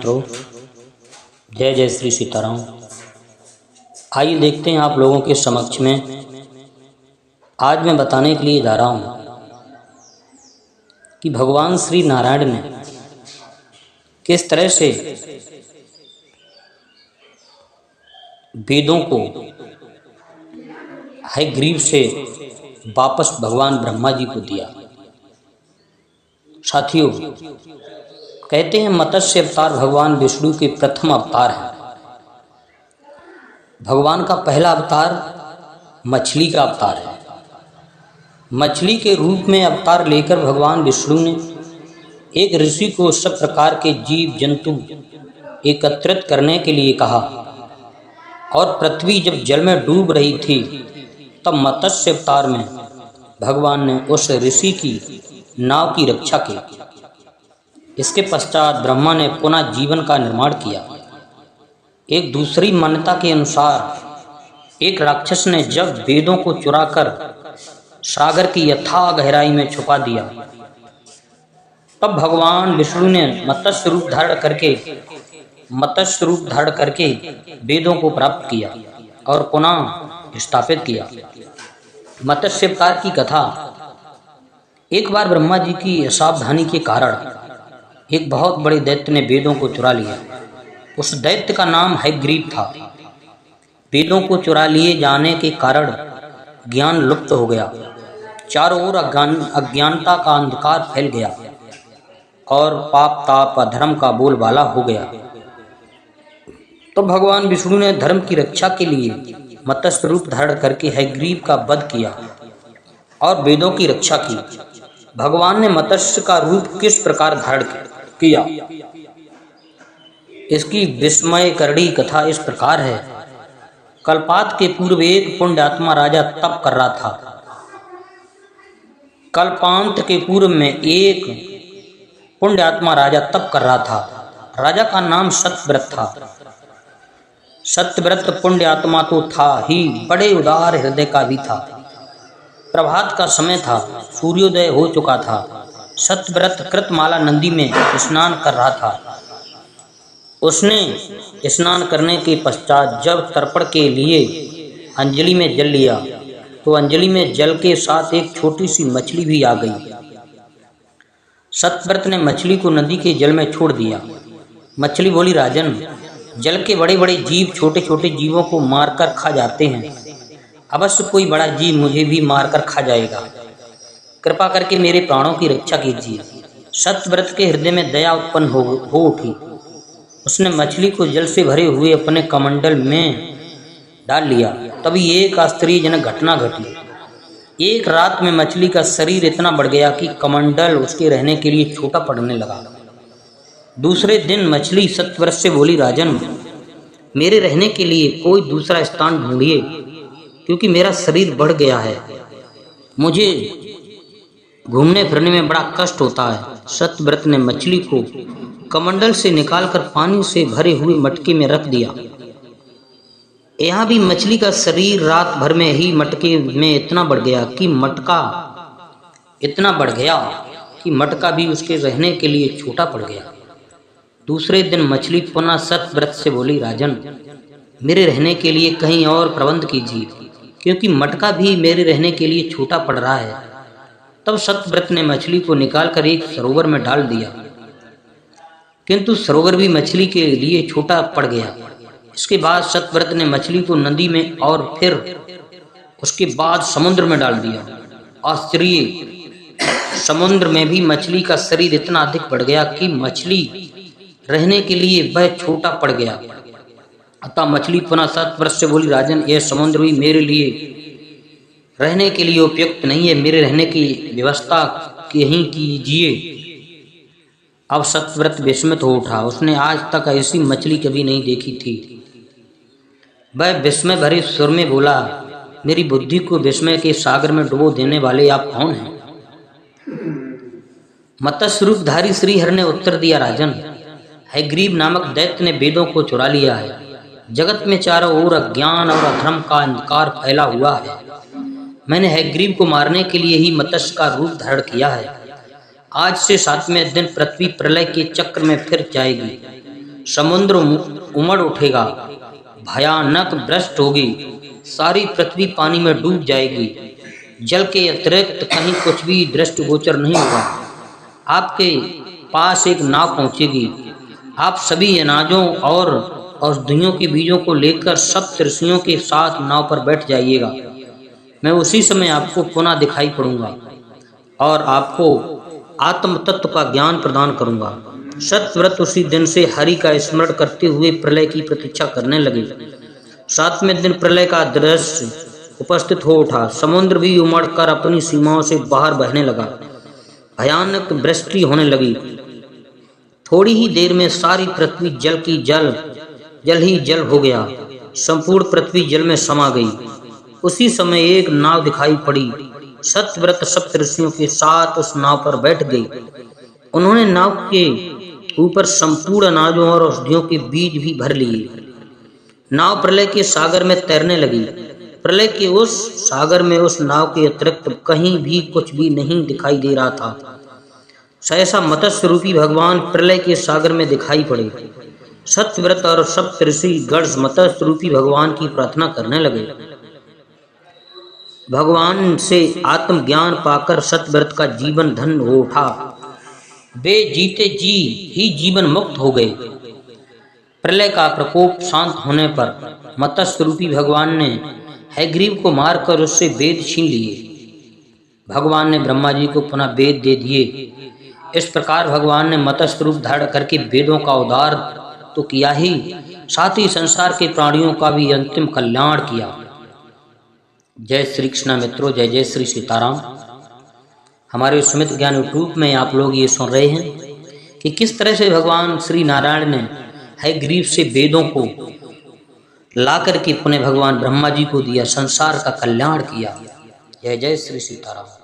मित्रों, जय जय श्री सीताराम। आइए देखते हैं आप लोगों के समक्ष में आज मैं बताने के लिए जा रहा हूँ कि भगवान श्री नारायण ने किस तरह से वेदों को हयग्रीव से वापस भगवान ब्रह्मा जी को दिया। साथियों, कहते हैं मत्स्य अवतार भगवान विष्णु के प्रथम अवतार हैं। भगवान का पहला अवतार मछली का अवतार है। मछली के रूप में अवतार लेकर भगवान विष्णु ने एक ऋषि को सब प्रकार के जीव जंतु एकत्रित करने के लिए कहा और पृथ्वी जब जल में डूब रही थी तब मत्स्य अवतार में भगवान ने उस ऋषि की नाव की रक्षा की। इसके पश्चात ब्रह्मा ने पुनः जीवन का निर्माण किया। एक दूसरी मान्यता के अनुसार एक राक्षस ने जब वेदों को चुराकर सागर की यथाह गहराई में छुपा दिया तब भगवान विष्णु ने मत्स्य रूप धारण करके वेदों को प्राप्त किया और पुनः स्थापित किया। मत्स्य अवतार की कथा। एक बार ब्रह्मा जी की असावधानी के कारण एक बहुत बड़े दैत्य ने वेदों को चुरा लिया। उस दैत्य का नाम हयग्रीव था। वेदों को चुरा लिए जाने के कारण ज्ञान लुप्त हो गया। चारों ओर अज्ञानता का अंधकार फैल गया और पाप ताप अधर्म का बोलबाला हो गया। तो भगवान विष्णु ने धर्म की रक्षा के लिए मत्स्य रूप धारण करके हयग्रीव का वध किया और वेदों की रक्षा की। भगवान ने मत्स्य का रूप किस प्रकार धारण किया, इसकी विस्मयकरणी कथा इस प्रकार है। कल्पांत के पूर्व एक पुण्यात्मा राजा तप कर रहा था। कल्पांत के पूर्व में एक पुण्यात्मा राजा तप कर रहा था। राजा का नाम सत्यव्रत था। सत्यव्रत पुण्यात्मा तो था ही, बड़े उदार हृदय का भी था। प्रभात का समय था, सूर्योदय हो चुका था। सत्यव्रत कृतमाला नदी में स्नान कर रहा था। उसने स्नान करने के पश्चात जब तर्पण के लिए अंजलि में जल लिया तो अंजलि में जल के साथ एक छोटी सी मछली भी आ गई। सत्यव्रत ने मछली को नदी के जल में छोड़ दिया। मछली बोली, राजन, जल के बड़े बड़े जीव छोटे छोटे जीवों को मारकर खा जाते हैं। अवश्य कोई बड़ा जीव मुझे भी मारकर खा जाएगा। कृपा करके मेरे प्राणों की रक्षा कीजिए। सत्यव्रत के हृदय में दया उत्पन्न हो उठी। उसने मछली को जल से भरे हुए अपने कमंडल में डाल लिया। तभी एक आश्चर्यजनक घटना घटी। एक रात में मछली का शरीर इतना बढ़ गया कि कमंडल उसके रहने के लिए छोटा पड़ने लगा। दूसरे दिन मछली सत्यव्रत से बोली, राजन, मेरे रहने के लिए कोई दूसरा स्थान ढूंढिए, क्योंकि मेरा शरीर बढ़ गया है। मुझे घूमने फिरने में बड़ा कष्ट होता है। सत्यव्रत ने मछली को कमंडल से निकालकर पानी से भरे हुए मटके में रख दिया। यहाँ भी मछली का शरीर रात भर में ही मटके में इतना बढ़ गया कि मटका भी उसके रहने के लिए छोटा पड़ गया। दूसरे दिन मछली पुनः सत्यव्रत से बोली, राजन, मेरे रहने के लिए कहीं और प्रबंध कीजिए, क्योंकि मटका भी मेरे रहने के लिए छोटा पड़ रहा है। तब सत्यव्रत ने मछली को निकालकर एक सरोवर में डाल दिया, किंतु सरोवर भी मछली के लिए छोटा पड़ गया। इसके बाद सत्यव्रत ने मछली को नदी में और फिर उसके बाद समुद्र में डाल दिया। आश्चर्य, समुद्र में भी मछली का शरीर इतना अधिक बढ़ गया कि मछली रहने के लिए वह छोटा पड़ गया। अतः मछली पुनः सत्यव्रत से बोली, राजन, यह समुद्र भी मेरे लिए रहने के लिए उपयुक्त नहीं है। मेरे रहने की व्यवस्था कहीं कीजिए। अब सत्यव्रत विस्मित हो उठा। उसने आज तक ऐसी मछली कभी नहीं देखी थी। वह विस्मय भरे सुर में बोला, मेरी बुद्धि को विस्मय के सागर में डुबो देने वाले आप कौन हैं? मत्स्य रूपधारी श्रीहरि ने उत्तर दिया, राजन, हयग्रीव नामक दैत्य ने वेदों को चुरा लिया है। जगत में चारों ओर अज्ञान और अधर्म का अंधकार फैला हुआ है। मैंने हयग्रीव को मारने के लिए ही मत्स्य का रूप धारण किया है। आज से 7वें दिन पृथ्वी प्रलय के चक्र में फिर जाएगी। समुद्र उमड़ उठेगा, भयानक भ्रष्ट होगी, सारी पृथ्वी पानी में डूब जाएगी, जल के अतिरिक्त कहीं कुछ भी दृष्टिगोचर नहीं होगा। आपके पास एक नाव पहुंचेगी, आप सभी अनाजों और औषधियों के बीजों को लेकर सप्तऋषियों के साथ नाव पर बैठ जाइएगा। मैं उसी समय आपको पुनः दिखाई पड़ूंगा और आपको आत्म तत्व का ज्ञान प्रदान करूंगा। सत्यव्रत उसी दिन से हरि का स्मरण करते हुए प्रलय की प्रतीक्षा करने लगे। 7वें दिन प्रलय का दृश्य उपस्थित हो उठा। समुद्र भी उमड़कर अपनी सीमाओं से बाहर बहने लगा, भयानक वृष्टि होने लगी। थोड़ी ही देर में सारी पृथ्वी जल ही जल हो गया, संपूर्ण पृथ्वी जल में समा गई। उसी समय एक नाव दिखाई पड़ी। सत्यव्रत सप्तऋषियों के साथ उस नाव पर बैठ गई। उन्होंने नाव के ऊपर संपूर्ण अनाजों और औषधियों के बीज भी भर लिए। नाव प्रलय के सागर में तैरने लगी। प्रलय के उस सागर में उस नाव के अतिरिक्त कहीं भी कुछ भी नहीं दिखाई दे रहा था। सहसा मत्स्य रूपी भगवान प्रलय के सागर में दिखाई पड़े। सत्यव्रत और सप्तऋषि गण मत्स्य रूपी भगवान की प्रार्थना करने लगे। भगवान से आत्मज्ञान पाकर सत्यव्रत का जीवन धन्य हो उठा। वे जीते जी ही जीवन मुक्त हो गए। प्रलय का प्रकोप शांत होने पर मत्स्य रूपी भगवान ने हयग्रीव को मारकर उससे वेद छीन लिए। भगवान ने ब्रह्मा जी को पुनः वेद दे दिए। इस प्रकार भगवान ने मत्स्य रूप धारण करके वेदों का उद्धार तो किया ही, साथ ही संसार के प्राणियों का भी अंतिम कल्याण किया। जय श्री कृष्ण मित्रों, जय जय श्री सीताराम। हमारे सुमित ज्ञान यूट्यूब में आप लोग ये सुन रहे हैं कि किस तरह से भगवान श्री नारायण ने हयग्रीव से वेदों को ला करके पुनः भगवान ब्रह्मा जी को दिया, संसार का कल्याण किया। जय जय श्री सीताराम।